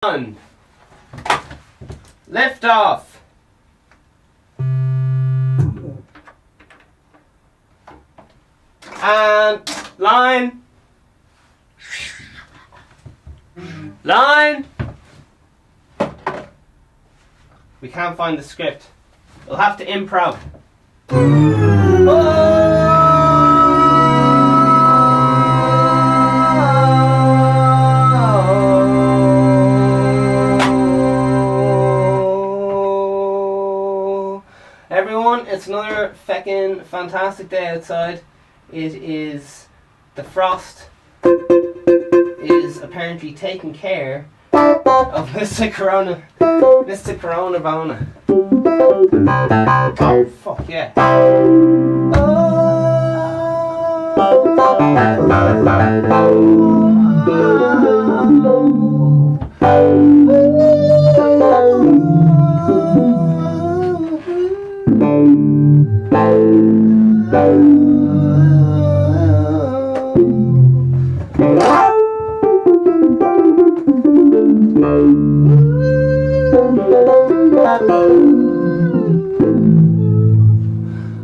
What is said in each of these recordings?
One. Lift off. And line. Line. We can't find the script. We'll have to improv. Everyone, it's another feckin' fantastic day outside. It is the frost is apparently taking care of Mr. Coronavirus. Oh fuck yeah.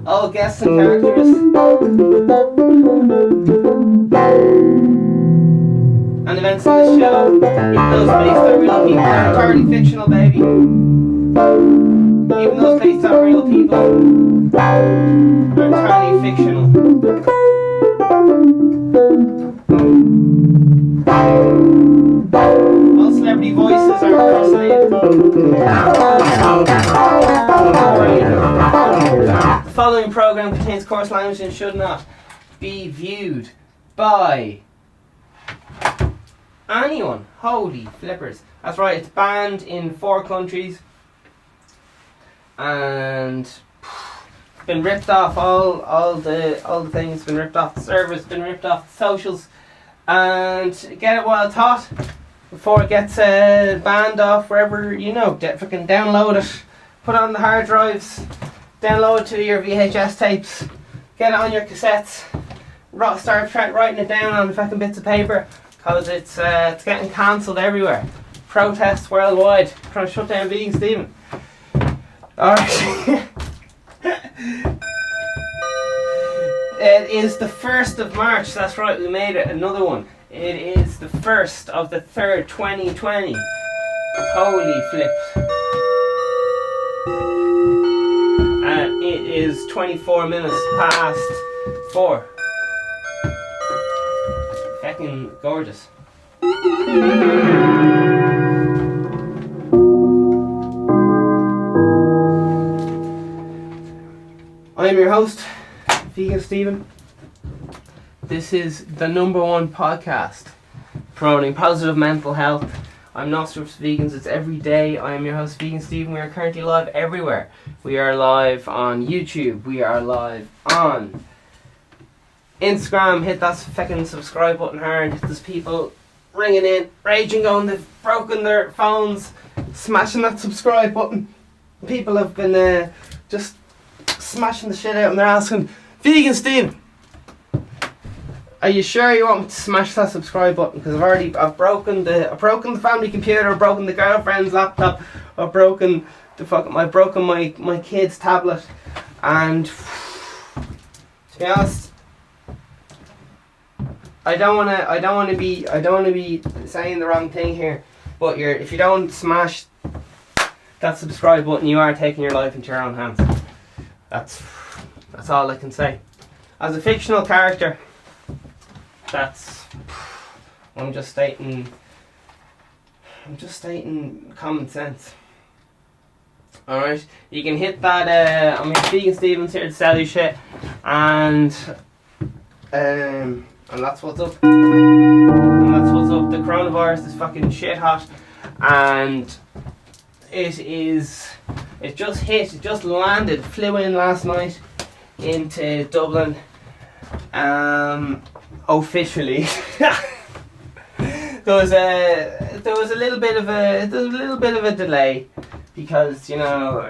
All guests and characters and events in this show, even those based on real people, are entirely fictional, baby. Even those based on real people are entirely fictional. All celebrity voices are impersonated. The following program contains coarse language and should not be viewed by anyone. Holy flippers. That's right, it's banned in 4 countries. And been ripped off all the things, been ripped off the servers, been ripped off the socials. And get it while it's hot before it gets banned off wherever, you know. Fucking download it, put it on the hard drives, download it to your VHS tapes, get it on your cassettes, start writing it down on fucking bits of paper, because it's getting cancelled everywhere. Protests worldwide trying to shut down Vegan Stephen. Alright. It is the 1st of March, that's right, we made it, another one. It is the 1st of the 3rd, 2020. Holy flips. And it is 24 minutes past 4. Fucking gorgeous. I'm your host, Vegan Stephen. This is the #1 podcast promoting positive mental health. I'm not just vegans, it's every day. I am your host, Vegan Stephen. We are currently live everywhere. We are live on YouTube. We are live on Instagram. Hit that fucking subscribe button hard. There's people ringing in, raging, going, they've broken their phones, smashing that subscribe button. People have been just smashing the shit out, and they're asking, Vegan Steve, are you sure you want me to smash that subscribe button? Because I've broken the family computer, I've broken the girlfriend's laptop, I've broken my kid's tablet, and to be honest, I don't want to be saying the wrong thing here, but if you don't smash that subscribe button, you are taking your life into your own hands. That's all I can say. As a fictional character, I'm just stating common sense. Alright, you can hit that. Vegan Stevens here to sell you shit, and that's what's up. The coronavirus is fucking shit hot, and it just landed, flew in last night into Dublin. Officially, there was a little bit of a delay, because, you know,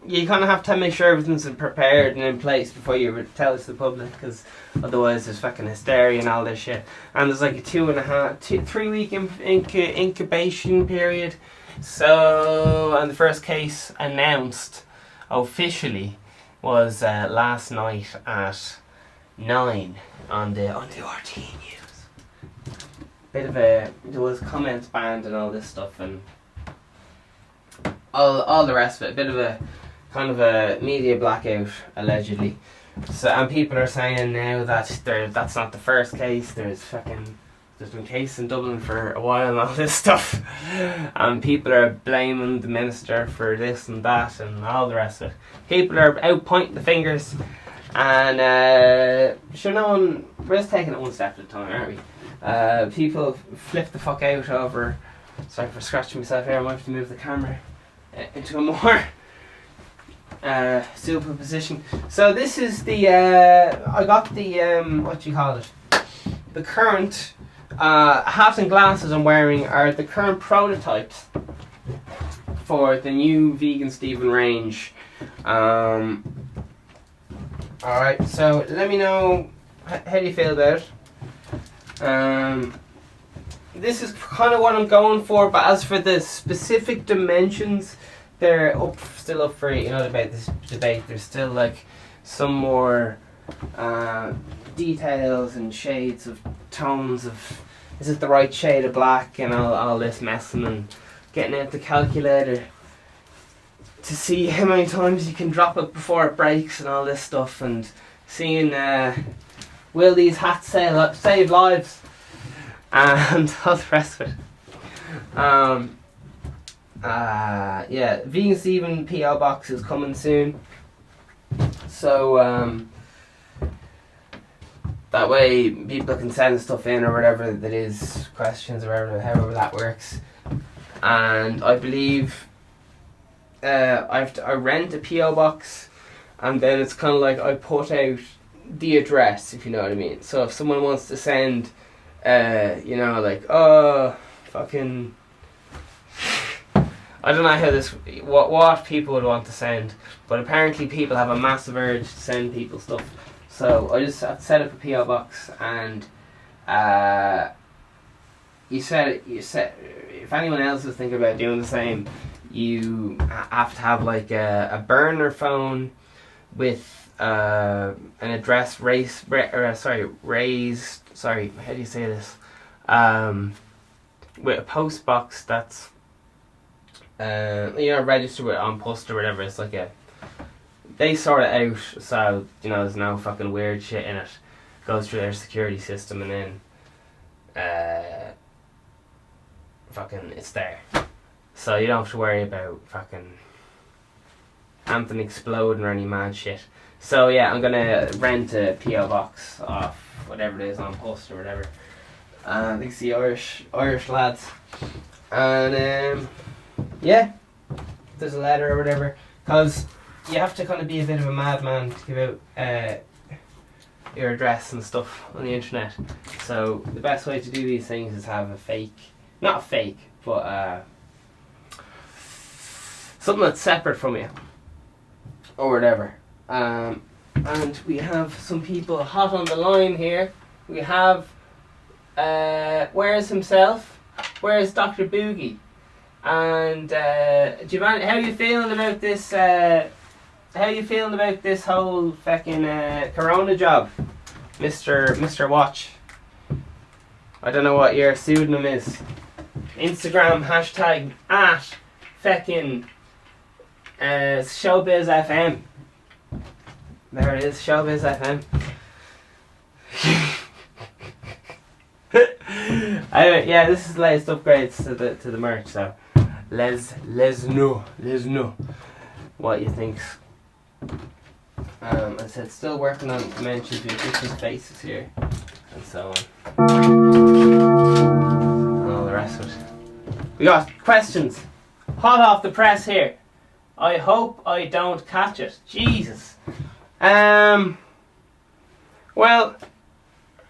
you kind of have to make sure everything's prepared and in place before you tell it to the public, because otherwise there's fucking hysteria and all this shit. And there's like a 3 week incubation period. So, and the first case announced officially was last night at 9 on the RT News. There was comments banned and all this stuff and all the rest of it. A bit of a kind of a media blackout, allegedly. So, and people are saying now that that's not the first case. There's been cases in Dublin for a while and all this stuff, and people are blaming the minister for this and that and all the rest of it. People are out pointing the fingers, and sure, we're just taking it one step at a time, aren't we? People flip the fuck out over. Sorry for scratching myself here. I might have to move the camera into a more suitable position. So this is the I got the what do you call it? The current hats and glasses I'm wearing are the current prototypes for the new Vegan Stephen range. Alright, so let me know how do you feel about it. This is kind of what I'm going for, but as for the specific dimensions, they're still up for about this debate. There's still like some more details and shades of tones of, is it the right shade of black, and all this messing and getting out the calculator to see how many times you can drop it before it breaks and all this stuff, and seeing will these hats save lives and all the rest of it. Yeah, Vegan Stephen PO box is coming soon, so that way people can send stuff in or whatever that is, questions or however that works. And I believe I rent a PO box, and then it's kind of like I put out the address, if you know what I mean. So if someone wants to send like, oh fucking, I don't know how this, what people would want to send, but apparently people have a massive urge to send people stuff. So I just have to set up a PO box, and you said if anyone else is thinking about doing the same, you have to have like a burner phone with an address raised. Sorry, how do you say this? With a post box that's registered with on post or whatever. It's like they sort it out, so there's no fucking weird shit in it. Goes through their security system, and then fucking it's there. So you don't have to worry about fucking anything exploding or any mad shit. So yeah, I'm gonna rent a PO box off whatever it is on post or whatever. I think it's the Irish lads, and yeah, there's a letter or whatever, because you have to kind of be a bit of a madman to give out your address and stuff on the internet. So the best way to do these things is have a fake, not a fake, but something that's separate from you or whatever. And we have some people hot on the line here. We have where's himself? Where's Dr. Boogie? And Giovanni, how are you feeling about this? How are you feeling about this whole fucking Corona job, Mr. Watch? I don't know what your pseudonym is. Instagram hashtag at fucking Showbiz FM. There it is, Showbiz FM. Yeah, this is the latest upgrades to the merch. So let's know what you think. I said still working on dimensions with different faces here and so on, and all the rest of it. We got questions hot off the press here. I hope I don't catch it. Jesus. Well,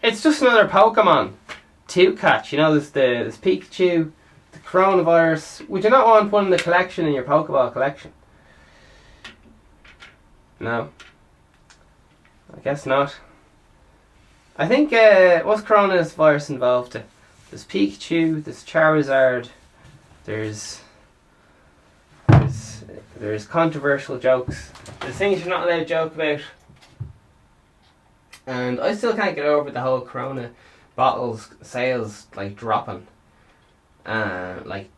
it's just another Pokemon to catch. There's Pikachu, the coronavirus. Would you not want one in the collection, in your Pokeball collection? No. I guess not. I think, what's coronavirus involved in? There's Pikachu, there's Charizard, there's controversial jokes. There's things you're not allowed to joke about. And I still can't get over the whole Corona bottles sales like dropping. Like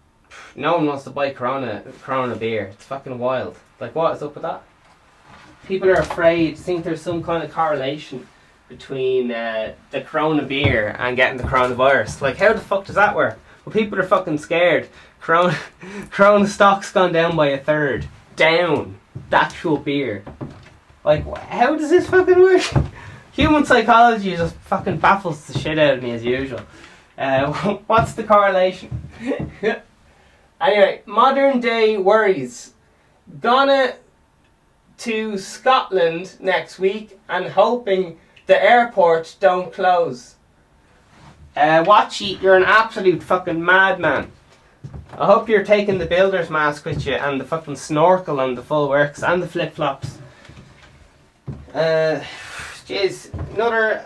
no one wants to buy Corona beer. It's fucking wild. Like what is up with that? People are afraid, think there's some kind of correlation between the Corona beer and getting the coronavirus. Like how the fuck does that work? Well, people are fucking scared. Corona stock's gone down by 1/3. Down. The actual beer. Like how does this fucking work? Human psychology just fucking baffles the shit out of me as usual. What's the correlation? Anyway, modern day worries. Gonna to Scotland next week and hoping the airports don't close. Watchy, you're an absolute fucking madman. I hope you're taking the builder's mask with you and the fucking snorkel and the full works and the flip flops. Jeez, another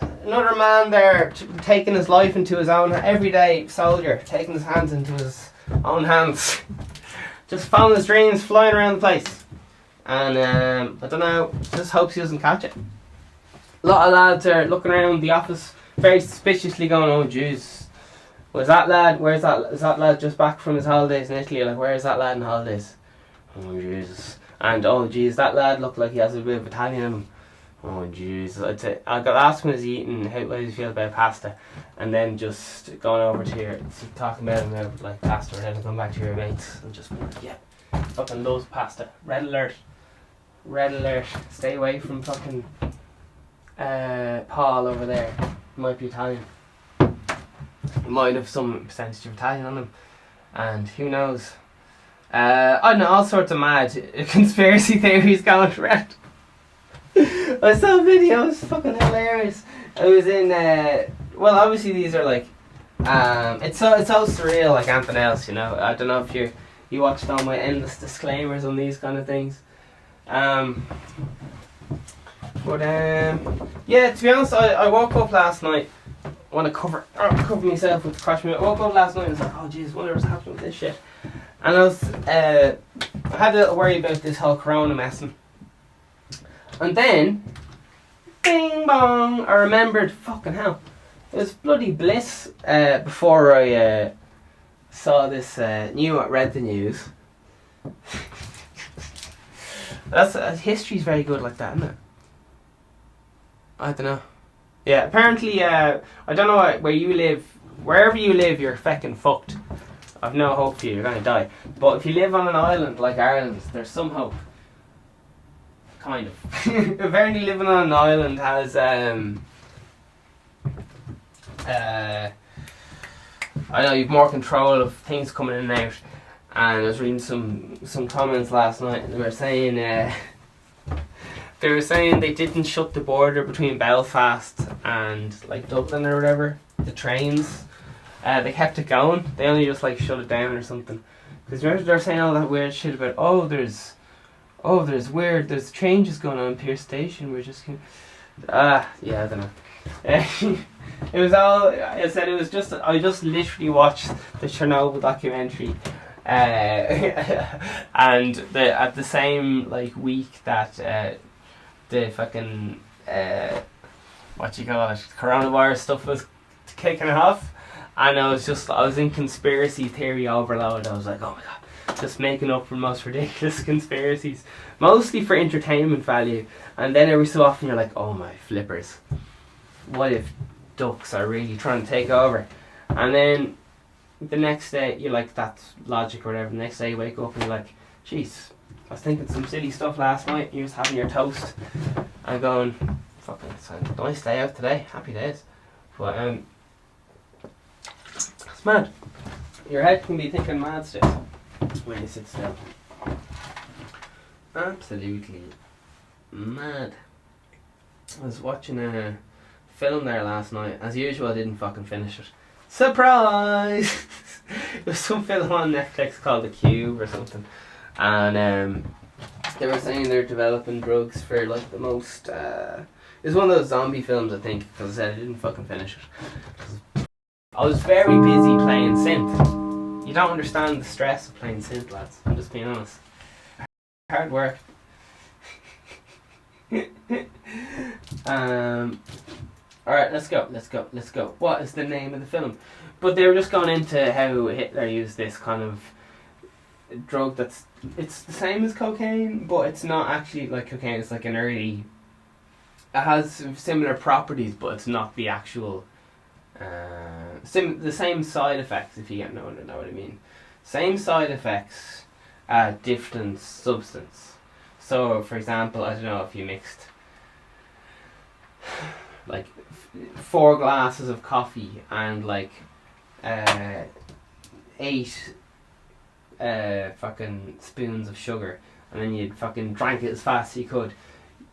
man there taking his life into his own, everyday soldier taking his hands into his own hands. Just following his dreams, flying around the place. And I don't know, just hopes he doesn't catch it. A lot of lads are looking around the office very suspiciously going, oh jeez, was that lad, is that lad just back from his holidays in Italy? Like, where is that lad in holidays? Oh Jesus. And oh jeez, that lad looked like he has a bit of Italian in him. Oh jeez, I got asked when he's eating how do you feel about pasta, and then just going over to your talking about like pasta, and then going back to your mates and just like, yeah, fucking loves pasta. Red alert, stay away from fucking Paul over there. He might be Italian. He might have some percentage of Italian on him, and who knows. I don't know, all sorts of mad conspiracy theories going around. I saw videos, fucking hilarious. I was in, well obviously these are like, it's so surreal like anything else, you know. I don't know if you watched all my endless disclaimers on these kind of things. Yeah, to be honest, I woke up last night, I want to cover myself with the crush. I woke up last night and was like, oh jeez, wonder what's happening with this shit. And I had a little worry about this whole corona messing. And then, bing bong, I remembered, fucking hell, it was bloody bliss before I saw this, read the news. History's very good like that, isn't it? I don't know. Yeah, apparently, I don't know where you live, wherever you live, you're fucking fucked. I've no hope for you, you're gonna die. But if you live on an island like Ireland, there's some hope. Kind of. Apparently living on an island has I know you've more control of things coming in and out. And I was reading some comments last night and they were saying they didn't shut the border between Belfast and like Dublin or whatever, the trains. They kept it going. They only just like shut it down or something. Because they're saying all that weird shit about there's changes going on in Pierce Station. We're just yeah, I don't know. It was all I said. It was just I just literally watched the Chernobyl documentary, and at the same like week that the fucking what you call it, coronavirus stuff was kicking off, and I was in conspiracy theory overload. I was like, oh my god, just making up for the most ridiculous conspiracies, mostly for entertainment value. And then every so often you're like, oh my flippers, what if ducks are really trying to take over? And then the next day you're like, that's logic or whatever. The next day you wake up and you're like, jeez, I was thinking some silly stuff last night. You're just having your toast and going, fucking, it's a nice day out today, happy days. But it's mad. Your head can be thinking mad stuff when you sit still. Absolutely mad. I was watching a film there last night. As usual, I didn't fucking finish it. Surprise! It was some film on Netflix called The Cube or something. And They were saying they're developing drugs for like the most. It's one of those zombie films, I think, because I said I didn't fucking finish it. I was very busy playing synth. You don't understand the stress of playing synth, lads. I'm just being honest. Hard work. Alright, let's go. What is the name of the film? But they were just going into how Hitler used this kind of drug it's the same as cocaine, but it's not actually like cocaine. It's like it has similar properties, but it's not the actual the same side effects, if you know what I mean. Same side effects, different substance. So for example, I don't know, if you mixed like 4 glasses of coffee and like 8 fucking spoons of sugar, and then you'd fucking drank it as fast as you could,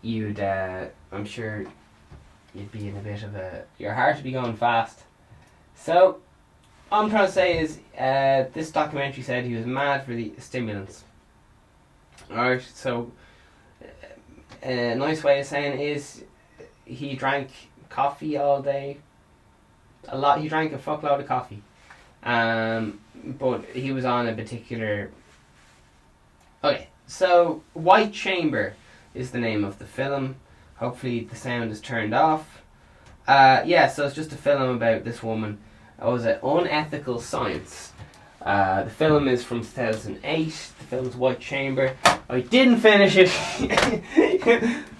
you'd I'm sure you'd be in a bit of your heart would be going fast. So all I'm trying to say is this documentary said he was mad for the stimulants. Alright, so a nice way of saying it is he drank coffee all day. He drank a fuckload of coffee. But he was on a particular... Okay, so White Chamber is the name of the film. Hopefully the sound is turned off. Yeah, so it's just a film about this woman. It was an unethical science. The film is from 2008. The film's White Chamber. I didn't finish it.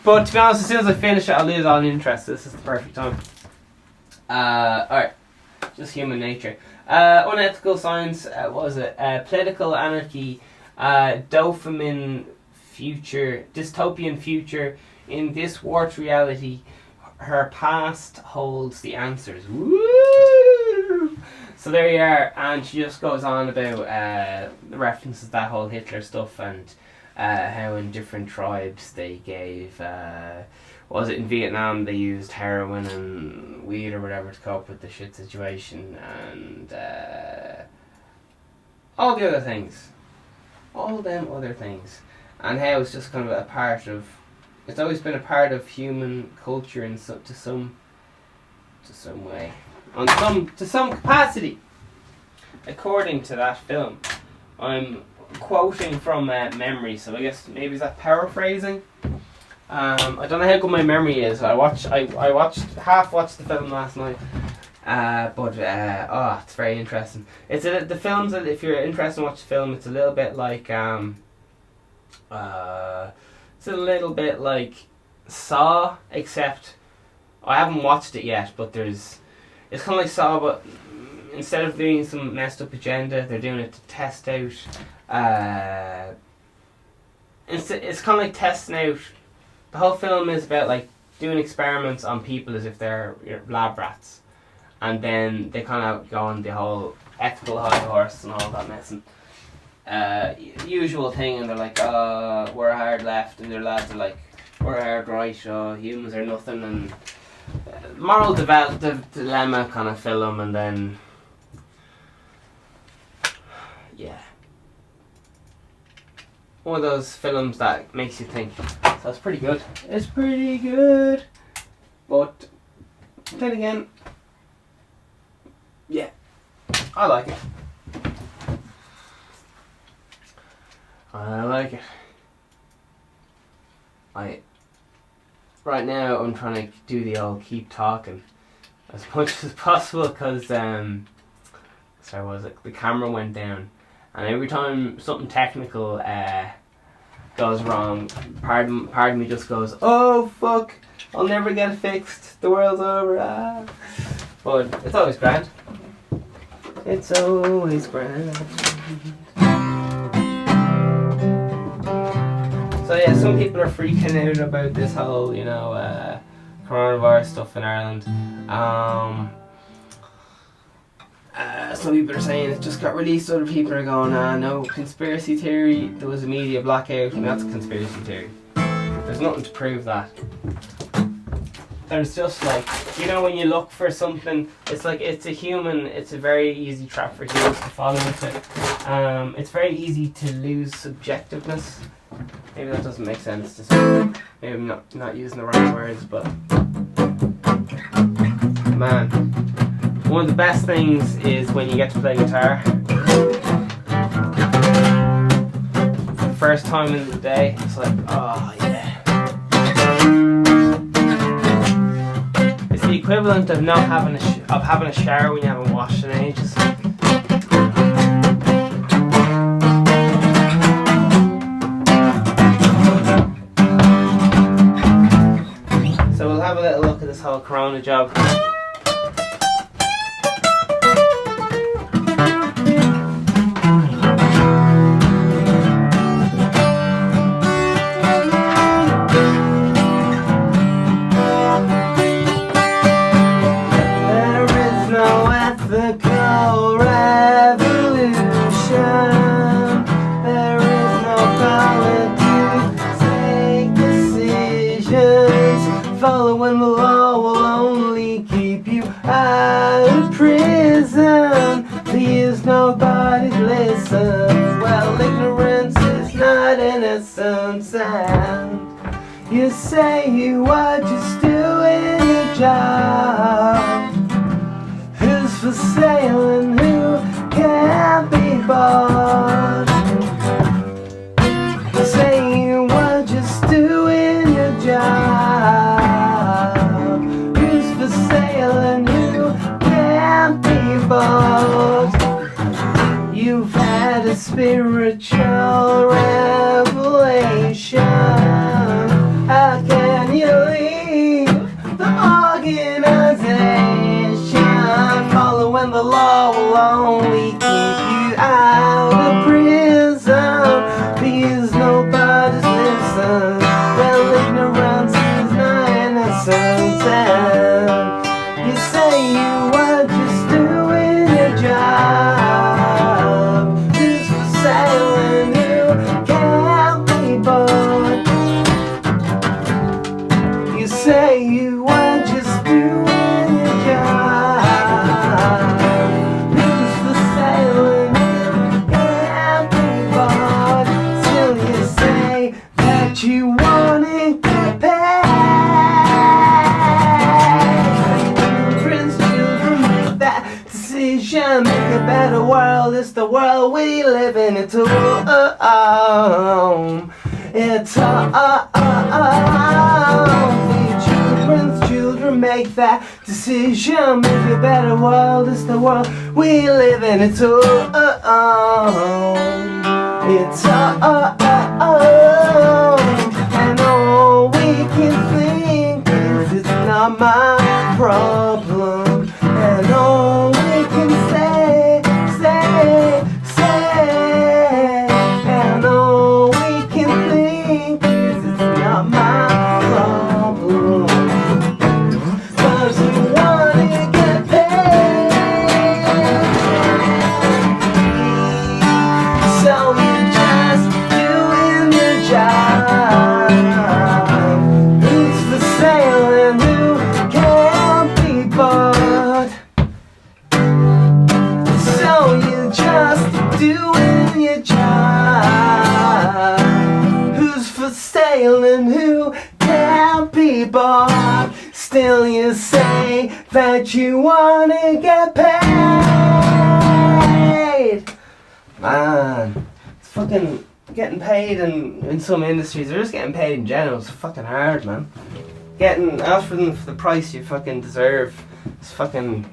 But to be honest, as soon as I finish it, I'll lose all interest. This is the perfect time. Alright. Just human nature. Unethical science, what was it? Political anarchy, dystopian future. In this warped reality, her past holds the answers. Woo! So there you are, and she just goes on about references that whole Hitler stuff, and how in different tribes they gave, was it in Vietnam they used heroin and weed or whatever to cope with the shit situation, and all the other things. All them other things. And how it's just kind of a part of, it's always been a part of human culture in to some way. To some capacity. According to that film. I'm quoting from memory, so I guess maybe is that paraphrasing? I don't know how good my memory is. I watched the film last night, but it's very interesting. The films that, if you're interested in watching the film, it's a little bit like Saw, except I haven't watched it yet. But it's kind of like Saw, but instead of doing some messed up agenda, they're doing it to test out. It's kind of like testing out. The whole film is about like doing experiments on people as if they're lab rats, and then they kind of go on the whole ethical high horse and all that mess. Usual thing, and they're like, we're hard left, and their lads are like, we're hard right. Humans are nothing, and moral dilemma kind of film, and then yeah, one of those films that makes you think. So it's pretty good. It's pretty good. But then again, yeah, I like it. I like it. Right now I'm trying to do the old keep talking as much as possible, because the camera went down, and every time something technical goes wrong, part of me just goes, oh fuck, I'll never get it fixed, the world's over, But it's always grand. It's always grand. So yeah, some people are freaking out about this whole, coronavirus stuff in Ireland. Some people are saying it just got released, other people are going, no, conspiracy theory, there was a media blackout. I mean, that's a conspiracy theory. There's nothing to prove that. there's just like, you know, when you look for something, it's like it's a very easy trap for humans to fall into. It's very easy to lose subjectiveness. Maybe that doesn't make sense to some. Maybe I'm not using the right words, but man, one of the best things is when you get to play guitar. For the first time in the day, it's like, oh yeah. It's the equivalent of not having having a shower when you haven't washed in ages. So we'll have a little look at this whole Corona job. Following the law will only keep you out of prison. Please nobody listen. Well, ignorance is not innocent sound. You say you are just doing your job. Who's for sale and who can't be bought? You say you are just doing your job. You've had a spiritual revelation. How can you leave the organization? Following the law will only keep you out of prison. Because nobody's listen. Well, ignorance is not innocent. And you say you are just doing your job. Who's for sale and who can't be bought? You say you are just doing your job. Who's for sale and who can't be bought? Still you say that you want it to pay. Decision, make a better world. It's the world we live in. It's children make that decision. Make a better world. It's the world we live in. It's and all we can think is it's not my problem. And all we can say, and all we can think is it's not my problem. 'Cause you wanna get paid, so you're just doing your job. Who's for sale and who can't be bought? So you're just doing your job. Who's for sale and who can't be bought? Still you say that you wanna get paid. Man, it's fucking getting paid in some industries. They're just getting paid in general. It's fucking hard, man. Ask for them for the price you fucking deserve. It's fucking...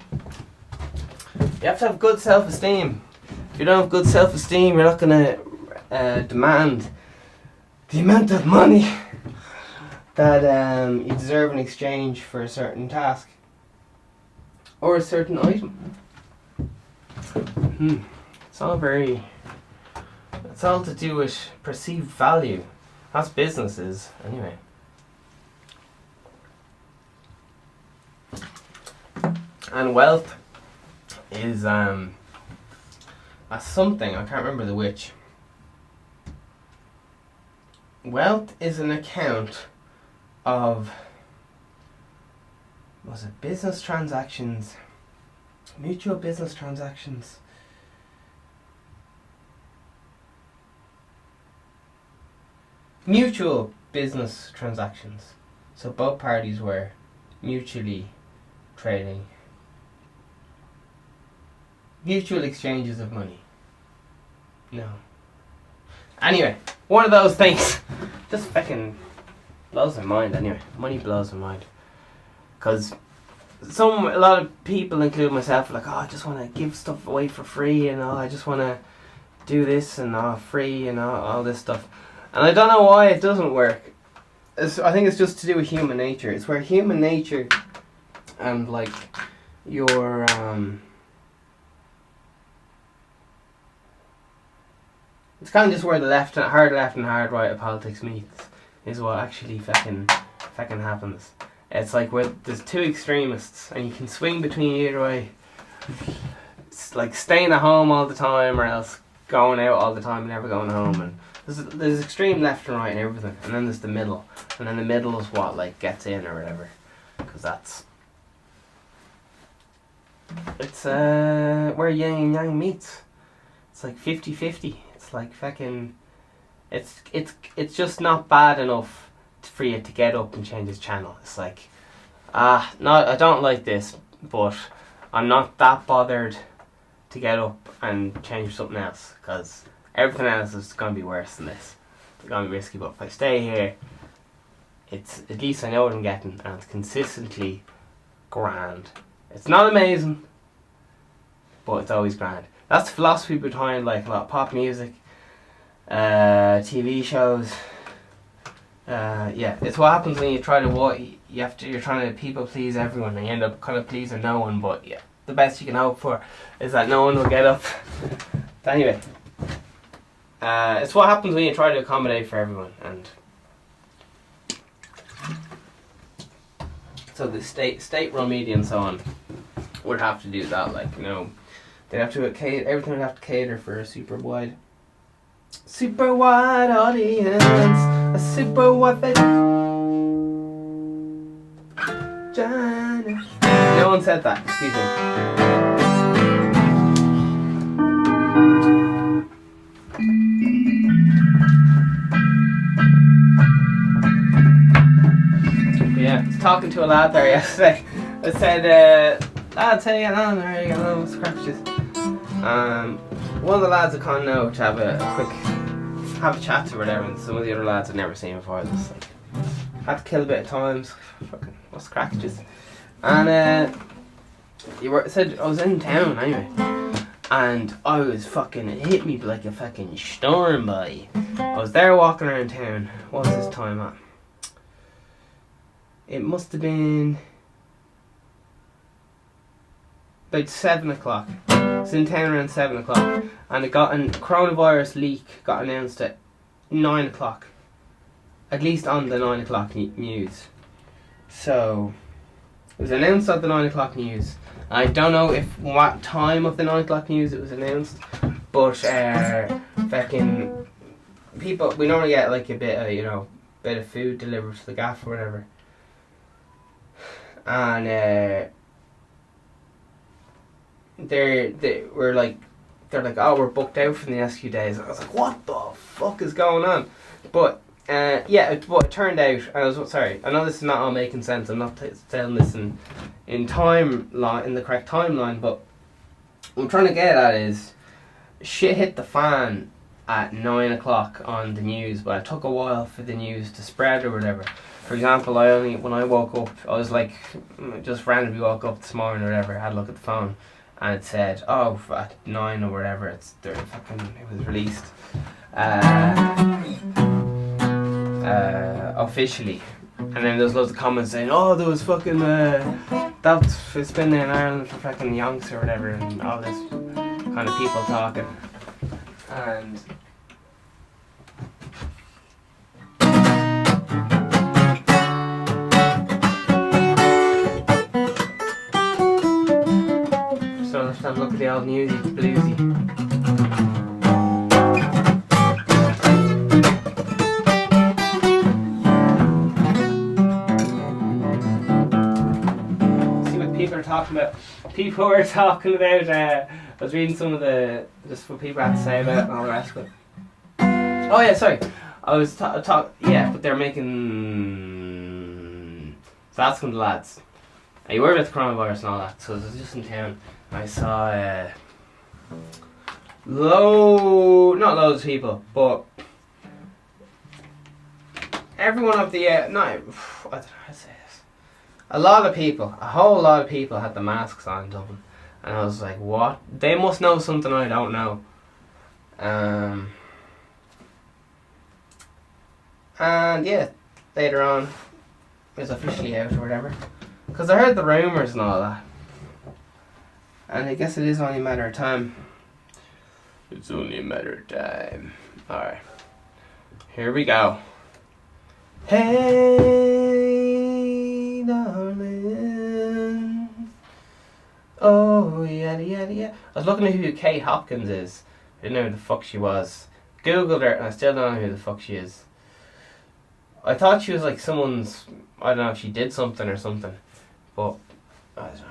You have to have good self-esteem. If you don't have good self-esteem, you're not gonna demand the amount of money that you deserve in exchange for a certain task or a certain item. It's all to do with perceived value. That's businesses, anyway. And wealth is a something, I can't remember the which. Wealth is an account of was it business transactions? Mutual business transactions. Mutual business transactions. So both parties were mutually trading. Mutual exchanges of money. No. Anyway, one of those things. Just fucking blows my mind anyway. Money blows my mind. Because a lot of people, including myself, are like, oh, I just want to give stuff away for free, and I just want to do this and free and all this stuff. And I don't know why it doesn't work. I think it's just to do with human nature. It's where human nature and like your it's kind of just where the hard left and hard right of politics meets is what actually fucking happens. It's like where there's two extremists and you can swing between either way. It's like staying at home all the time or else going out all the time and never going home. And there's extreme left and right and everything. And then there's the middle. And then the middle is what like gets in or whatever. Because it's where yin and yang meets. It's like 50-50. It's like fucking it's just not bad enough for you to get up and change his channel. It's like no, I don't like this, but I'm not that bothered to get up and change something else because everything else is going to be worse than this. It's going to be risky, but if I stay here, it's at least I know what I'm getting and it's consistently grand. It's not amazing, but it's always grand. That's the philosophy behind like a lot of pop music, TV shows. Yeah, it's what happens when you try to you're trying to people please everyone and you end up kind of pleasing no one. But yeah, the best you can hope for is that no one will get up. But anyway, it's what happens when you try to accommodate for everyone, and so the state-run media and so on would have to do that. Like, you know, they'd have to everything would have to cater for a super wide audience, a super wide vagina. No one said that. Excuse me. Yeah, I was talking to a lad there yesterday. I said, lads, how you getting on? How you getting on? What's the crack? One of the lads I kind of know to have a chat to or whatever, and some of the other lads I'd never seen before. Just like had to kill a bit of time. Fucking, what's the crack? Just and said I was in town anyway, and I was fucking, it hit me like a fucking storm, boy. I was there walking around town. What was this time at? It must have been about 7 o'clock. I was in town around 7 o'clock, and a coronavirus leak got announced at 9 o'clock. At least on the 9 o'clock news. So it was announced at the 9 o'clock news. I don't know what time of the 9 o'clock news it was announced, but fucking people, we normally get like a bit of food delivered to the gaff or whatever, and they're like, oh, we're booked out for the next few days. I was like, what the fuck is going on? But it turned out, I know this is not all making sense. I'm not telling this in the correct timeline, but what I'm trying to get at is shit hit the fan at 9 o'clock on the news, but it took a while for the news to spread or whatever. For example, when I woke up, I was like, just randomly woke up this morning or whatever, had a look at the phone, and it said, oh, at 9 or whatever, it was released officially. And then there's loads of comments saying, oh, there was fucking it's been in Ireland for fucking yonks or whatever, and all this kind of people talking. And so let's have a look at the old newsy bluesy. talking about. People were talking about. I was reading some of just what people had to say about it and all the rest of it. Oh yeah, sorry. I was yeah, but they're making. So that's from the lads. You worried about the coronavirus and all that. So I was just in town. I saw not loads of people, but everyone of the I don't know how to say this. A whole lot of people had the masks on in Dublin, and I was like, what? They must know something I don't know. And yeah, later on, it was officially out or whatever. Because I heard the rumours and all that. And I guess it is only a matter of time. It's only a matter of time. Alright. Here we go. Hey, darling. Oh, yada, yada, yada. I was looking at who Kate Hopkins is. I didn't know who the fuck she was. Googled her and I still don't know who the fuck she is. I thought she was like someone's... I don't know if she did something or something. But, I don't know.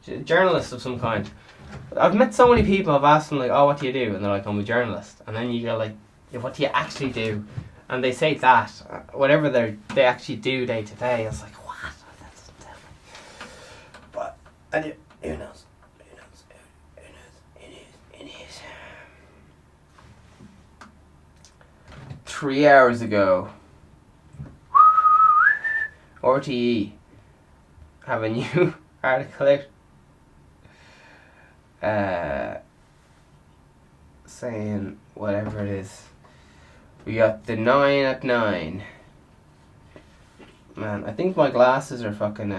She's a journalist of some kind. I've met so many people, I've asked them like, oh, what do you do? And they're like, I'm a journalist. And then you go like, yeah, what do you actually do? And they say that, whatever they actually do day to day. I was like, what? That doesn't tell me. But, anyway, who knows? It is. 3 hours ago, RTE have a new article out saying whatever it is. We got the 9 at 9. Man, I think my glasses are fucking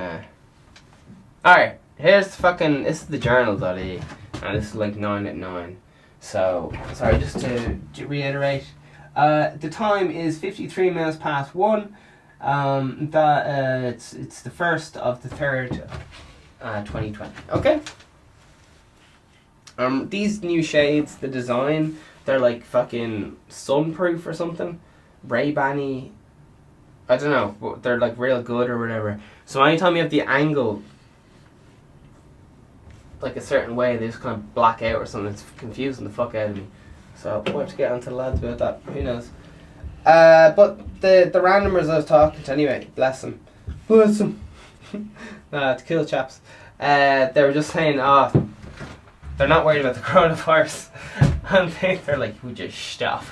Alright, here's fucking... This is the journal.ie. And this is like 9 at 9. So, sorry, just to reiterate. The time is 53 minutes past 1. It's the 1st of the 3rd, 2020. Okay? These new shades, the design, they're like fucking sunproof or something. Ray-Ban-y. I don't know, but they're like real good or whatever. So anytime you have the angle like a certain way, they just kind of black out or something. It's confusing the fuck out of me. So we'll have to get onto the lads about that. Who knows? But the randomers I was talking to anyway, bless them. Bless them. Nah, it's cool chaps. They were just saying, they're not worried about the coronavirus. And they're like, we just stop.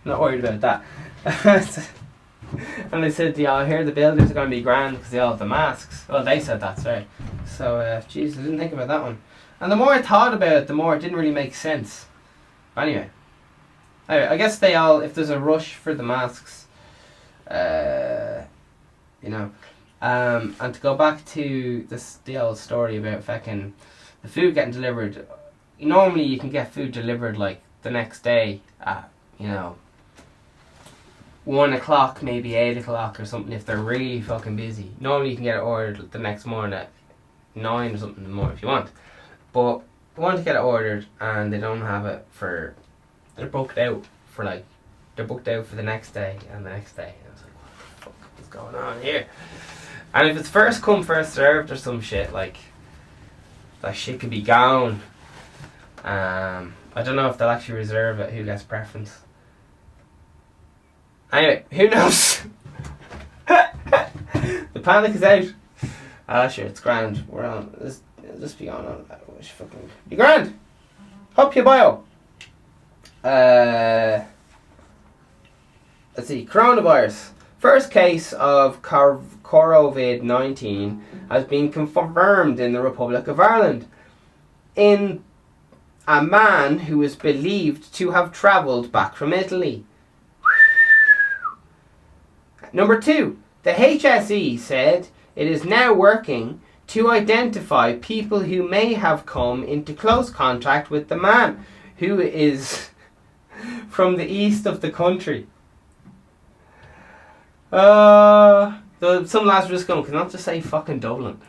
Not worried about that. And they said, yeah, I hear the buildings are going to be grand because they all have the masks. Well, they said that, sorry. So, jeez, I didn't think about that one. And the more I thought about it, the more it didn't really make sense. Anyway, I guess they all, if there's a rush for the masks, you know. And to go back to the old story about fucking the food getting delivered. Normally you can get food delivered like the next day at, 1 o'clock, maybe 8 o'clock or something if they're really fucking busy. Normally you can get it ordered the next morning at 9 or something in the morning if you want. But they want to get it ordered and they don't have it they're booked out for the next day and the next day. And I was like, what the fuck is going on here? And if it's first come, first served or some shit, like, that shit could be gone. I don't know if they'll actually reserve it, who gets preference. Anyway, who knows? The panic is out. Sure, it's grand. We're on. This be going on. Wish fucking be grand. Hope you bio. Let's see. Coronavirus. First case of COVID-19 has been confirmed in the Republic of Ireland. In a man who is believed to have travelled back from Italy. Number 2, the HSE said it is now working to identify people who may have come into close contact with the man, who is from the east of the country. Some lads were just going, can not just say fucking Dublin.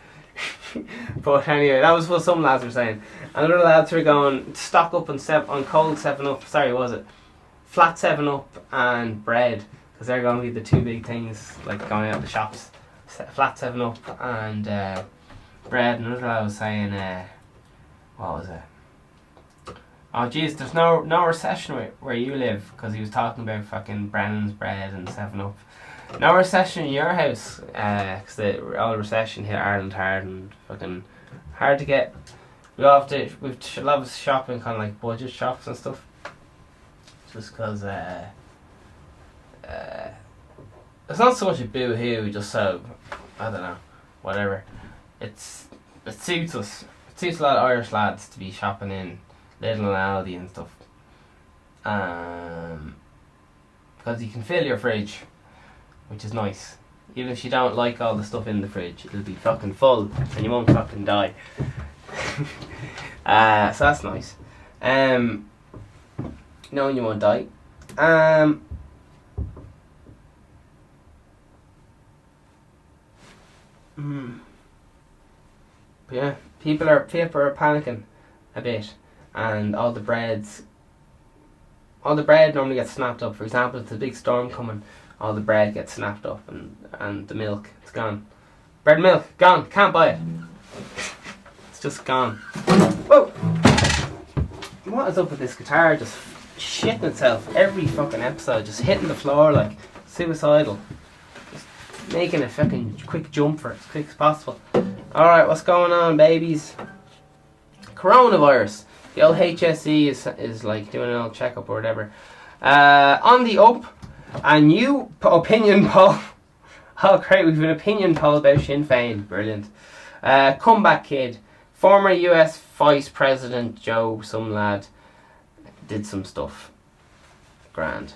But anyway, that was what some lads were saying. And other lads were going, stock up on cold 7-Up, flat 7-Up and bread. Because they're going to be the two big things, like going out of the shops. Flat 7-Up and bread, and another lad was saying, what was it? Oh jeez, there's no recession where you live, because he was talking about fucking Brennan's bread and 7-Up. No recession in your house, because all the recession hit Ireland hard and fucking hard to get. We've a lot of shopping, kind of like budget shops and stuff, just because it's not so much a boo-hoo, just so, I don't know, whatever. It suits us. It suits a lot of Irish lads to be shopping in Lidl and Aldi and stuff. Because you can fill your fridge, which is nice. Even if you don't like all the stuff in the fridge, it'll be fucking full and you won't fucking die. So that's nice. Knowing you won't die. But yeah, people are panicking a bit, and all the bread normally gets snapped up. For example, if there's a big storm coming, all the bread gets snapped up, and the milk, it's gone. Bread and milk, gone, can't buy it. It's just gone. Whoa! What is up with this guitar just shitting itself every fucking episode, just hitting the floor like suicidal. Just making a fucking quick jump for it as quick as possible. Alright, what's going on, babies? Coronavirus. The old HSE is like doing an old checkup or whatever. On the up, a new opinion poll. Oh great, we've an opinion poll about Sinn Féin. Brilliant. Comeback kid. Former US Vice President Joe, some lad, did some stuff. Grand.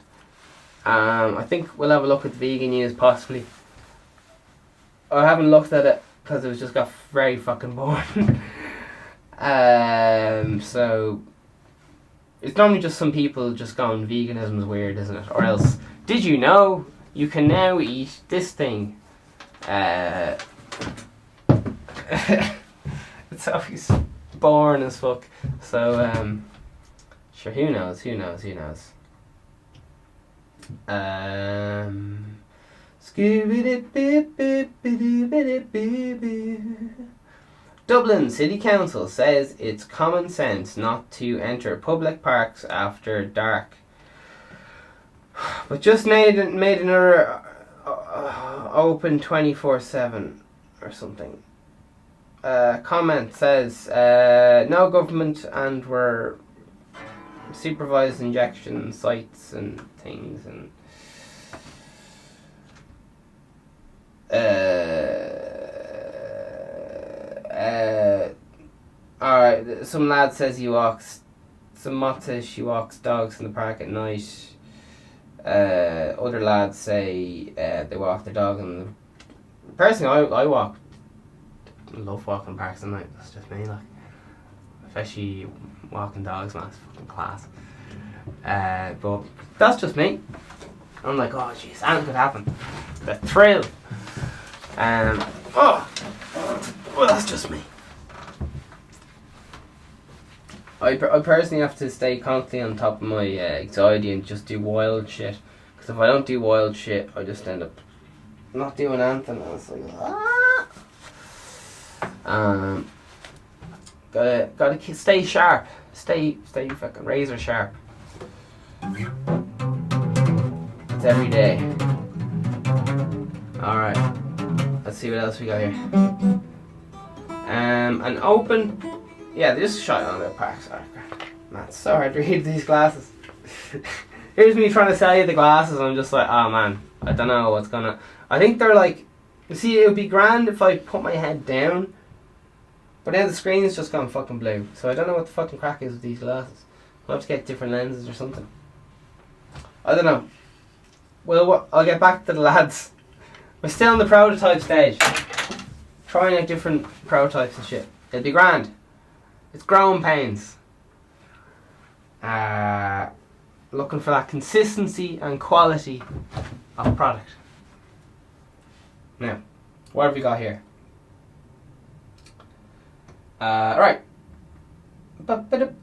I think we'll have a look at the vegan news possibly. I haven't looked at it because it just got very fucking boring. So it's normally just some people just going veganism is weird, isn't it? Or else, did you know you can now eat this thing? It's always boring as fuck. So sure, who knows? Dublin City Council says it's common sense not to enter public parks after dark, but just made another open 24/7 or something. Comment says no government, and we're supervised injection sites and things, and alright, some lad says some mot says she walks dogs in the park at night. Other lads say they walk their dog, and personally I love walking parks at night. That's just me, like, especially walking dogs, man, it's fucking class. But that's just me. I'm like, oh jeez, anything could happen. The thrill. Well, that's just me. I personally have to stay constantly on top of my anxiety and just do wild shit. Because if I don't do wild shit, I just end up not doing anything. And it's like, gotta stay sharp. Stay fucking razor sharp. It's every day. Alright. Let's see what else we got here. An open. Yeah, they just shot on their parks. Alright, man, it's so hard to read these glasses. Here's me trying to sell you the glasses, and I'm just like, oh man, I don't know what's gonna. I think they're like, you see, it would be grand if I put my head down, but now the screen's just gone fucking blue, so I don't know what the fucking crack is with these glasses. I'll have to get different lenses or something. I don't know. Well, I'll get back to the lads. We're still in the prototype stage, trying out different prototypes and shit. It'll be grand. It's growing pains. Looking for that consistency and quality of product. Now, what have we got here? Right. Bit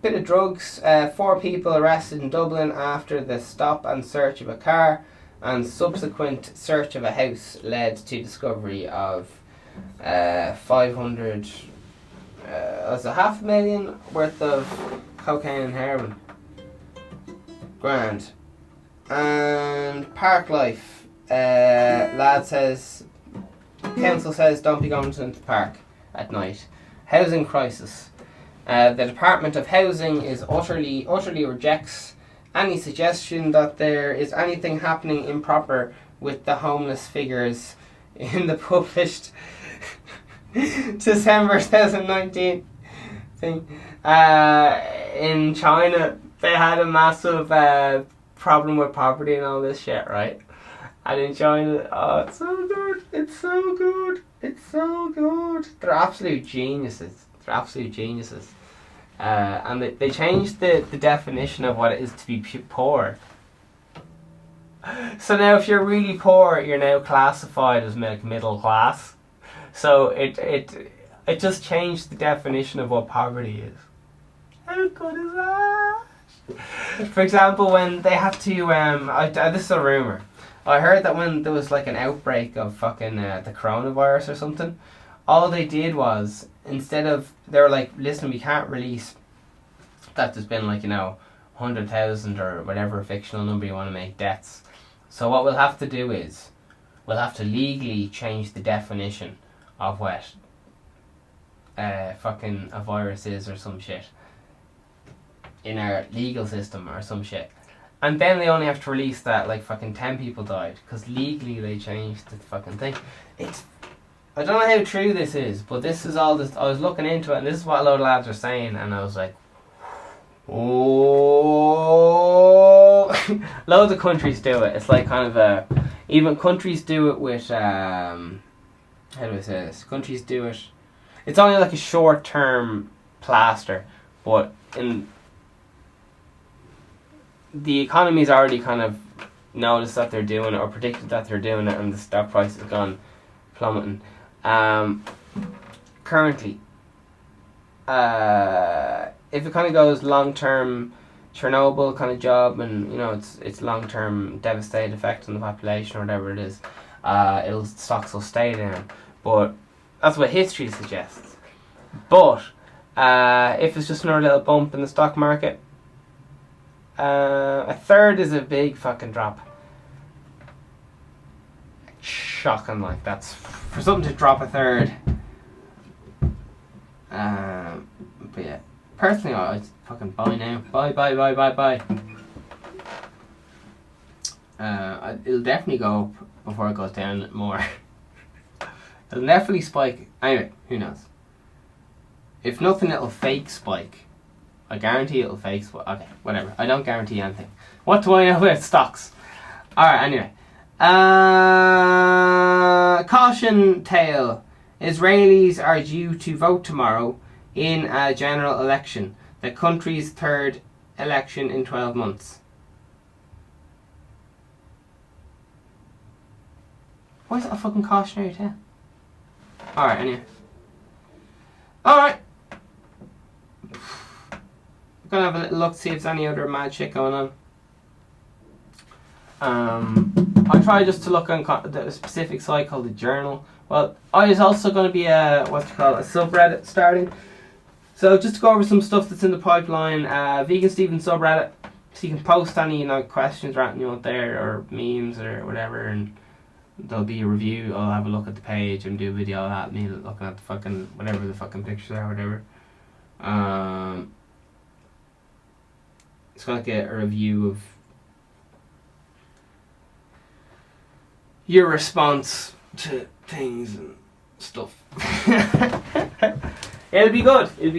of drugs. 4 people arrested in Dublin after the stop and search of a car and subsequent search of a house led to discovery of 500, was it 500,000 worth of cocaine and heroin. Grand. And park life. Lad says, council says don't be going to the park at night. Housing crisis. The Department of Housing is utterly rejects any suggestion that there is anything happening improper with the homeless figures in the published December 2019 thing. In China, they had a massive problem with poverty and all this shit, right? And in China, oh, it's so good. It's so good. It's so good. They're absolute geniuses. And they changed the definition of what it is to be poor. So now if you're really poor, you're now classified as middle class. So it just changed the definition of what poverty is. How good is that? For example, when they had to, this is a rumour. I heard that when there was like an outbreak of fucking the coronavirus or something, all they did was, instead of, they were like, listen, we can't release that there's been 100,000 or whatever fictional number you want to make deaths. So what we'll have to do is, we'll have to legally change the definition of what fucking a virus is or some shit in our legal system or some shit. And then they only have to release that fucking 10 people died, because legally they changed the fucking thing. I don't know how true this is, but this is all this. I was looking into it, and this is what a load of lads are saying, and I was like, oh. Loads of countries do it. It's like kind of even countries do it with, how do I say this? Countries do it, it's only like a short term plaster, but the economy's already kind of noticed that they're doing it or predicted that they're doing it, and the stock price has gone plummeting. Currently, if it kind of goes long term, Chernobyl kind of job, and it's long term devastating effect on the population or whatever it is, stocks will stay down. But that's what history suggests. But if it's just another little bump in the stock market, a third is a big fucking drop. Shocking, that's for something to drop a third. But yeah, personally, I'd fucking buy now. Buy. It'll definitely go up before it goes down more. It'll definitely spike. Anyway, who knows? If nothing, it'll fake spike. I guarantee it'll fake spike. Okay, whatever. I don't guarantee anything. What do I know about stocks? Alright, anyway. Caution tale. Israelis are due to vote tomorrow in a general election, the country's third election in 12 months. Why is it a fucking cautionary tale? Alright, anyway. Alright. I'm gonna have a little look, see if there's any other mad shit going on. I try just to look on the specific site called the Journal. Well, there's also going to be a subreddit starting. So just to go over some stuff that's in the pipeline, Vegan Steven subreddit, so you can post any questions or anything you want there, or memes or whatever, and there'll be a review. I'll have a look at the page and do a video of that, me looking at the fucking whatever the fucking pictures are, whatever. It's going to get a review of your response to things and stuff. It'll be good. It'll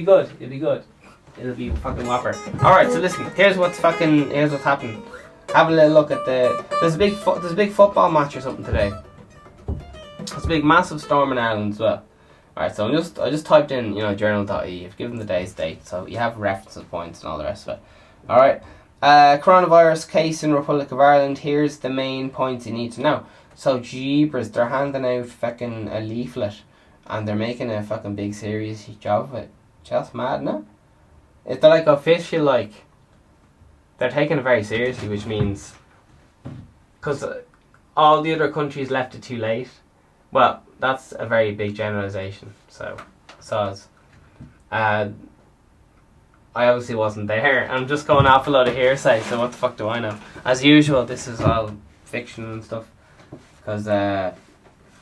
be fucking whopper. Alright, so listen, here's what's happened. Have a little look at there's a big football match or something today. There's a big massive storm in Ireland as well. Alright, so I just typed in, journal.ie, I've given the day's date, so you have reference points and all the rest of it. Alright. Coronavirus case in Republic of Ireland. Here's the main points you need to know. So jeepers, they're handing out fucking a leaflet, and they're making a fucking big serious job of it. Just mad, no? If they're official, they're taking it very seriously, which means, because all the other countries left it too late. Well, that's a very big generalisation. So, soz. I obviously wasn't there. I'm just going off a lot of hearsay, so what the fuck do I know? As usual, this is all fiction and stuff. Because I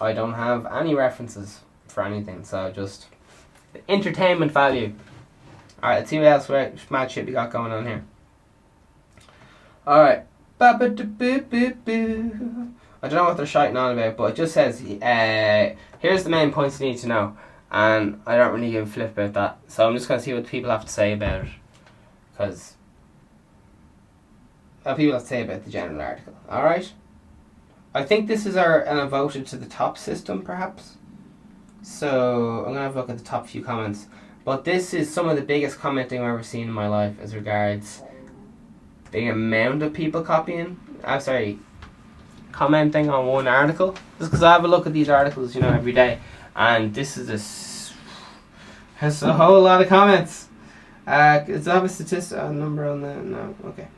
don't have any references for anything, so just the entertainment value. Alright, let's see what else mad shit we got going on here. Alright. I don't know what they're shouting on about, but it just says, here's the main points you need to know. And I don't really give a flip about that. So I'm just going to see what people have to say about it. Because people have to say about the general article. Alright? I think this is and I voted to the top system, perhaps. So I'm going to have a look at the top few comments. But this is some of the biggest commenting I've ever seen in my life as regards the amount of people commenting on one article. Just because I have a look at these articles, every day. And this is has a whole lot of comments. Does it have a statistic number on the... No, okay.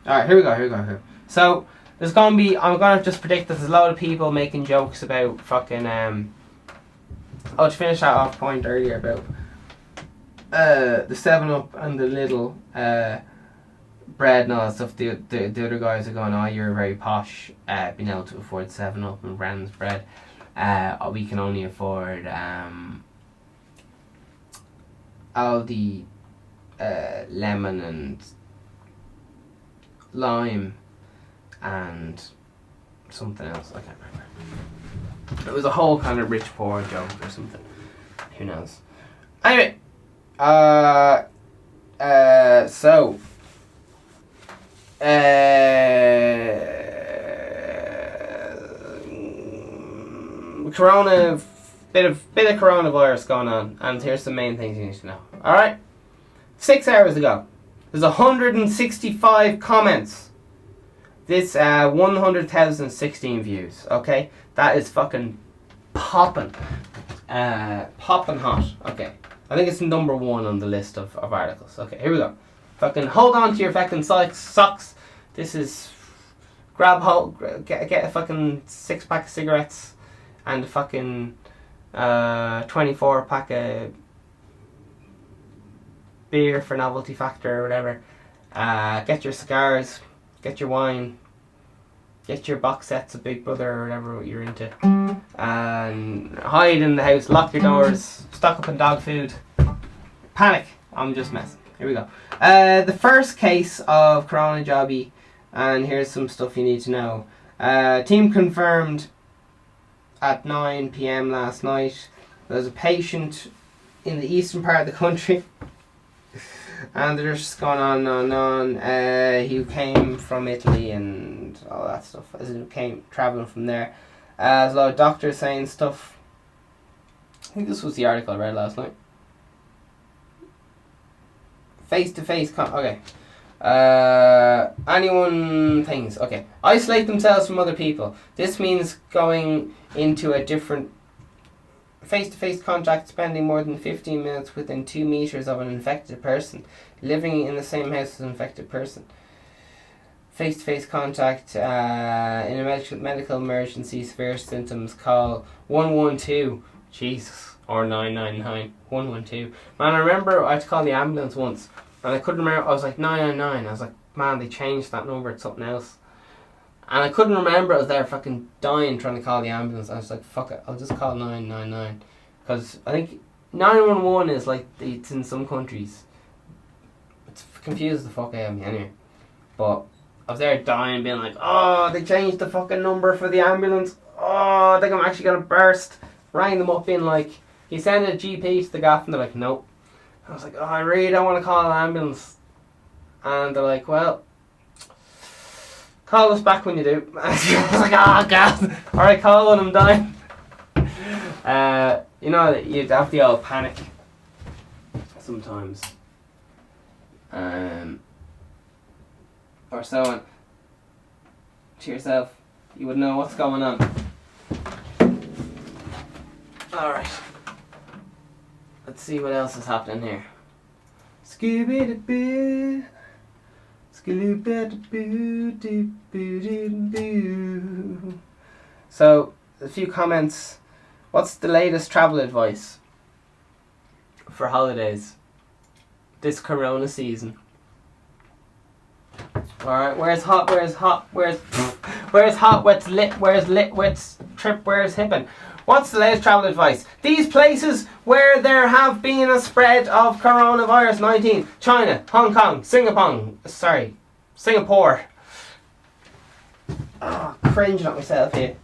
Alright, here we go. So, I'm going to just predict that there's a lot of people making jokes about fucking... to finish that off point earlier about the 7-Up and the little bread and all that stuff. The other guys are going, oh, you're very posh, being able to afford 7-Up and Brandon's bread. We can only afford all the lemon and lime and something else. I can't remember. It was a whole kind of rich poor joke or something. Who knows? Anyway, so bit of coronavirus going on, and here's the main things you need to know. Alright? 6 hours ago, there's 165 comments. This 100,016 views. Okay? That is fucking popping. Popping hot. Okay. I think it's number 1 on the list of articles. Okay, here we go. Fucking hold on to your fucking socks. This is get a fucking 6-pack of cigarettes and a fucking 24-pack of beer for novelty factor or whatever. Get your cigars, get your wine, get your box sets of Big Brother or whatever you're into, and hide in the house, lock your doors, stock up on dog food, panic. I'm just messing. Here we go. The first case of Corona Jobby, and here's some stuff you need to know. Team confirmed at 9 p.m. last night. There's a patient in the eastern part of the country, and they're just going on and on. He came from Italy and all that stuff. As he came traveling from there. There's a lot of doctors saying stuff. I think this was the article I read last night. Face-to-face okay. Anyone things. Okay. Isolate themselves from other people. This means going into a different face-to-face contact, spending more than 15 minutes within 2 meters of an infected person, living in the same house as an infected person. Face-to-face contact in a medical emergency, severe symptoms, call 112. Jesus. Or 999. 112. Man, I remember I had to call the ambulance once, and I couldn't remember. I was like 999. I was like, man, they changed that number to something else. And I couldn't remember. I was there fucking dying trying to call the ambulance. I was like, fuck it, I'll just call 999. Because I think 911 is like, it's in some countries. It's confused the fuck out of me anyway. But I was there dying, being like, oh, they changed the fucking number for the ambulance. Oh, I think I'm actually going to burst. Rang them up being like, you send a GP to the gaff, and they're like, nope. I was like, oh, I really don't want to call an ambulance. And they're like, well, call us back when you do. I was like, oh god. Alright, call when I'm dying. You'd have the old panic sometimes. Or so on. To yourself. You would know what's going on. Alright. Let's see what else is happening here. Scooby-Doo. So, a few comments. What's the latest travel advice for holidays this corona season? Alright, where's hot, where's hot, where's lit, where's trip, where's hippin'? What's the latest travel advice? These places where there have been a spread of coronavirus 19. China, Hong Kong, Singapore. Cringing at myself here.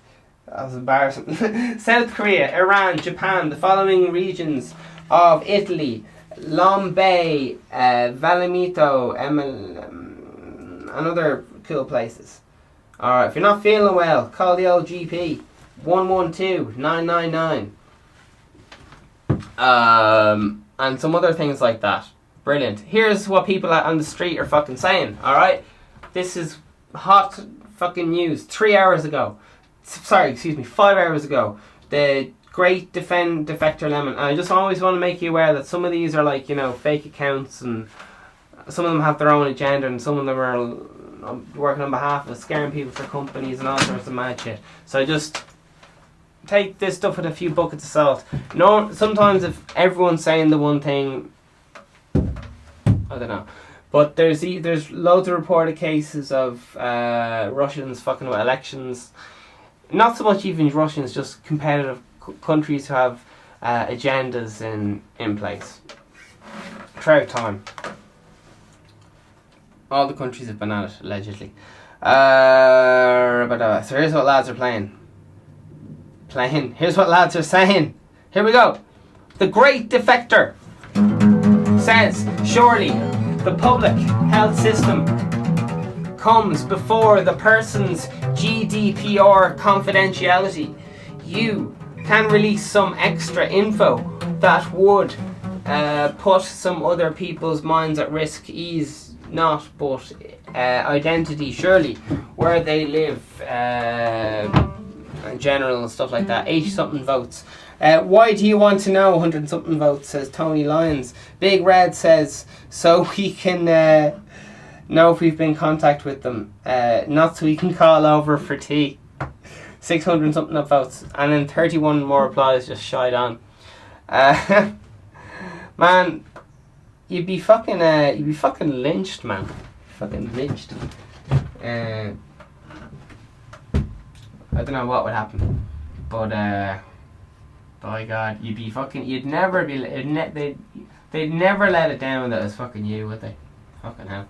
That was embarrassing. South Korea, Iran, Japan, the following regions of Italy, Lombay, Vallamito, and other cool places. Alright, if you're not feeling well, call the old GP. 112-999. And some other things like that. Brilliant. Here's what people on the street are fucking saying, alright? This is hot fucking news. 5 hours ago. The great defector lemon. And I just always want to make you aware that some of these are like, fake accounts, and some of them have their own agenda, and some of them are working on behalf of scaring people for companies and all sorts of mad shit. So just take this stuff with a few buckets of salt. Sometimes if everyone's saying the one thing, I don't know. But there's loads of reported cases of Russians fucking with elections. Not so much even Russians, just competitive countries who have agendas in place throughout time. All the countries have been at it, allegedly. So here's what lads are playing. Here's what lads are saying. Here we go. The great defector says, surely the public health system comes before the person's GDPR confidentiality. You can release some extra info that would put some other people's minds at risk. Ease not, but identity, surely, where they live, in general and stuff like that. 80-something votes. Why do you want to know? 100-something votes, says Tony Lyons. Big Red says, so we can know if we've been in contact with them. Not so we can call over for tea. 600-something votes. And then 31 more replies just shied on. Man, you'd be fucking lynched, man. Fucking lynched. I don't know what would happen, but by God, you'd never be. They'd never let it down that it was fucking you, would they? Fucking hell.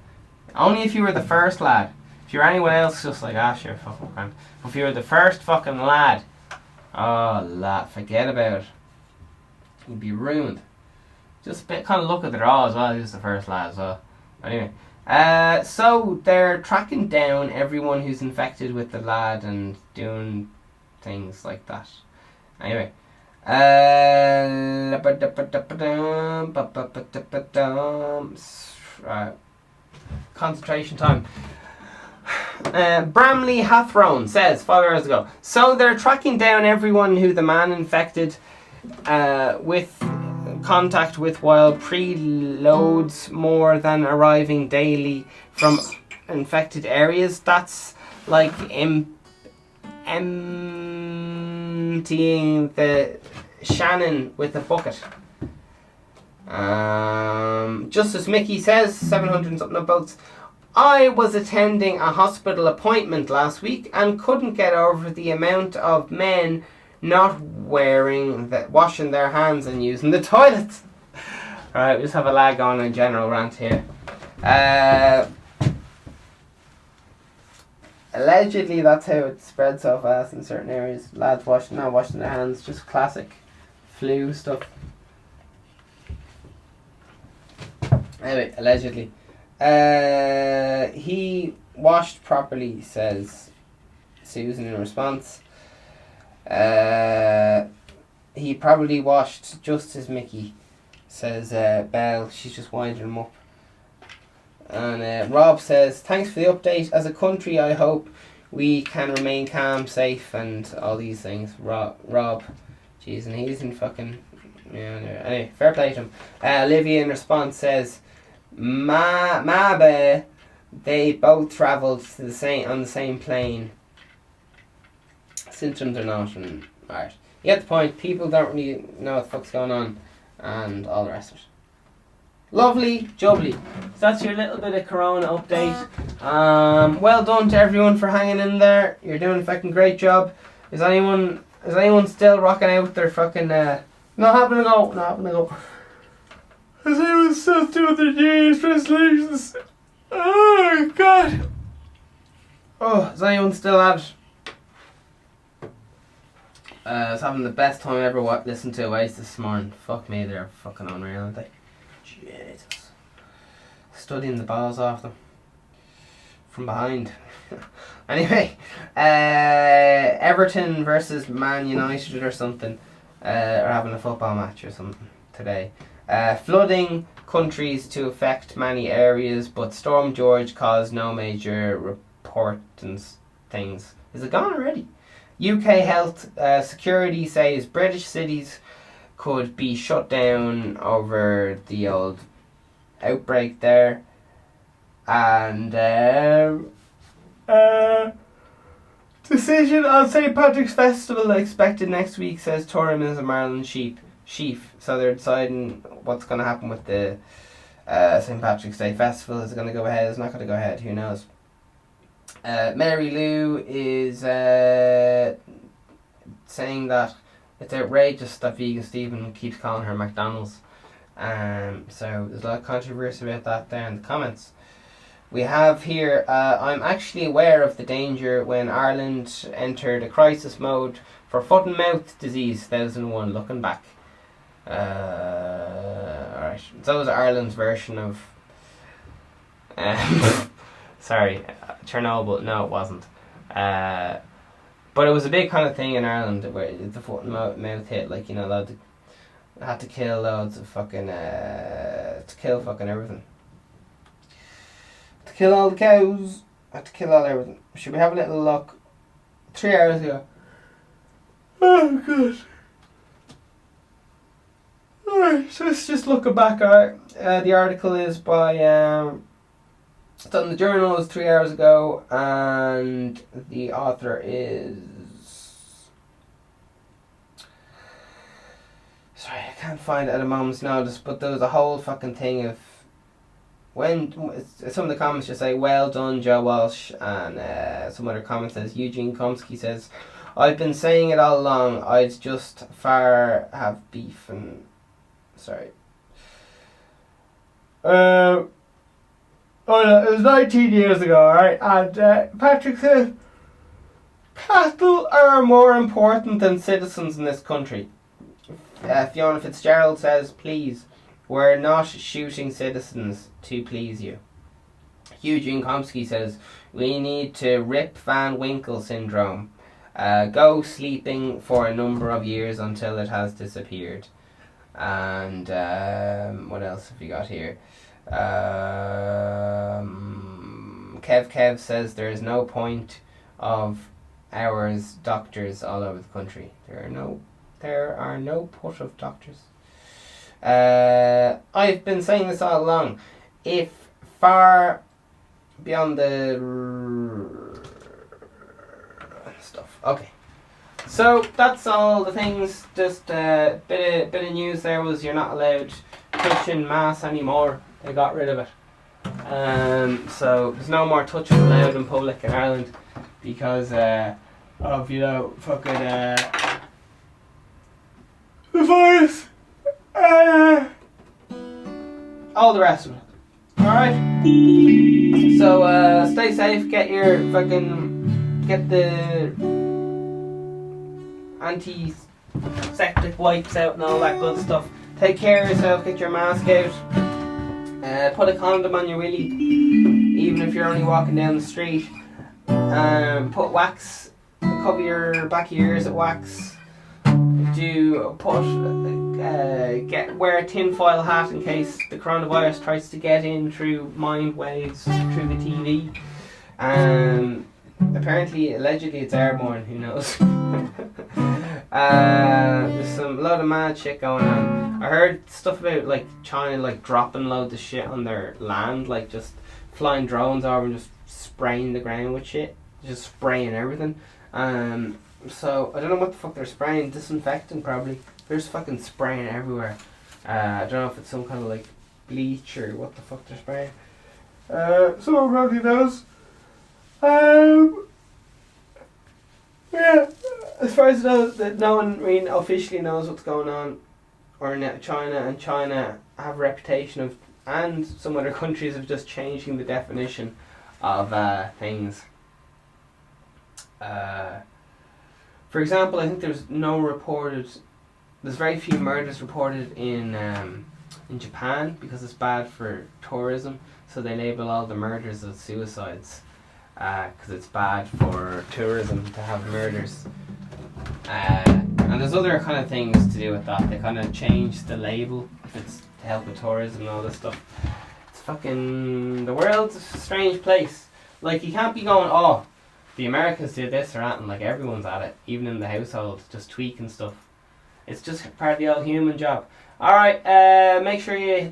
Only if you were the first lad. If you're anyone else, just like, sure, fucking grand. But if you were the first fucking lad, forget about it. You'd be ruined. Just kind of look at the draw as well. Who's the first lad as well? Anyway. So they're tracking down everyone who's infected with the lad and doing things like that. Anyway, concentration time. Bramley Hathrone says 5 hours ago. So they're tracking down everyone who the man infected with contact with, while preloads more than arriving daily from infected areas. That's like emptying the Shannon with a bucket. Justice Mickey says 700-something votes. I was attending a hospital appointment last week and couldn't get over the amount of men not washing their hands and using the toilets. Alright, we just have a lag on a general rant here. Allegedly, that's how it spread so fast in certain areas. Lads not washing their hands, just classic flu stuff. Anyway, allegedly. He washed properly, says Susan in response. He probably washed just as Mickey, says Belle. She's just winding him up. And Rob says, thanks for the update. As a country, I hope we can remain calm, safe, and all these things. Rob. Jeez, and he's in fucking... Anyway, fair play to him. Olivia in response says, Mabe, they both travelled on the same plane. symptoms or not, and alright. You get the point. People don't really know what the fuck's going on, and all the rest of it. Lovely jubbly. So that's your little bit of Corona update. Well done to everyone for hanging in there. You're doing a fucking great job. Is anyone still rocking out their fucking not having a go? Is anyone still doing their New Year's resolutions? Oh god. Oh, is anyone still at it? I was having the best time ever listening to Oasis this morning. Fuck me, they're fucking unreal, aren't they? Jesus. Studying the balls off them. From behind. Anyway, Everton versus Man United or something are having a football match or something today. Flooding countries to affect many areas, but Storm George caused no major importance things. Is it gone already? UK Health Security says British cities could be shut down over the old outbreak there. And decision on St. Patrick's Festival expected next week, says Tourism Ireland chief. So they're deciding what's going to happen with the St. Patrick's Day Festival. Is it going to go ahead? Is it not going to go ahead? Who knows? Mary Lou is saying that it's outrageous that Vegan Stephen keeps calling her McDonald's. So there's a lot of controversy about that there in the comments. We have here, I'm actually aware of the danger when Ireland entered a crisis mode for foot and mouth disease 2001, looking back. Alright, so was Ireland's version of sorry, Chernobyl. No, it wasn't. But it was a big kind of thing in Ireland where the foot and mouth hit, like, you know, they had to kill loads of fucking, to kill fucking everything. To kill all the cows, had to kill all everything. Should we have a little look? 3 hours ago. Oh, God. Alright, so let's just look back. The article is by, it's done in the journal, is 3 hours ago, and the author is... Sorry, I can't find it at a moment's notice, but there was a whole fucking thing of... Some of the comments just say, well done, Joe Walsh, and some other comment says, Eugene Komsky says, I've been saying it all along, I'd just far have beef and... Sorry. Oh no, it was 19 years ago, alright? And Patrick says, cattle are more important than citizens in this country. Fiona Fitzgerald says, please, we're not shooting citizens to please you. Eugene Komsky says, we need to Rip Van Winkle syndrome. Go sleeping for a number of years until it has disappeared. And what else have you got here? Kev says there is no point of ours doctors all over the country. There are no put of doctors. I've been saying this all along. If far beyond the stuff. Okay. So that's all the things. Just a bit of news there was you're not allowed touching mass anymore. They got rid of it. So there's no more touching allowed in public in Ireland because of, you know, fucking the virus. All the rest of it. Alright. So stay safe, get the antiseptic wipes out and all that good stuff. Take care of yourself, get your mask out, put a condom on your willy, even if you're only walking down the street. Put wax, cover your back of your ears with wax. Wear a tinfoil hat in case the coronavirus tries to get in through mind waves through the TV. Allegedly it's airborne, who knows. There's a lot of mad shit going on. I heard stuff about like China like dropping loads of shit on their land, like just flying drones over and just spraying the ground with shit, just spraying everything. So I don't know what the fuck they're spraying. Disinfectant probably. They're just fucking spraying everywhere. I don't know if it's some kind of like bleach or what the fuck they're spraying. Someone probably knows. Yeah. As far as I know, that no one really officially knows what's going on, or China, and China have a reputation of, and some other countries of just changing the definition of things. For example, I think there's very few murders reported in Japan because it's bad for tourism, so they label all the murders as suicides because it's bad for tourism to have murders. And there's other kind of things to do with that. They kind of change the label if it's to help with tourism and all this stuff. It's fucking, the world's a strange place. Like, you can't be going, oh, the Americans did this or that, and like everyone's at it, even in the household, just tweaking stuff. It's just part of the old human job. Alright, make sure you hit that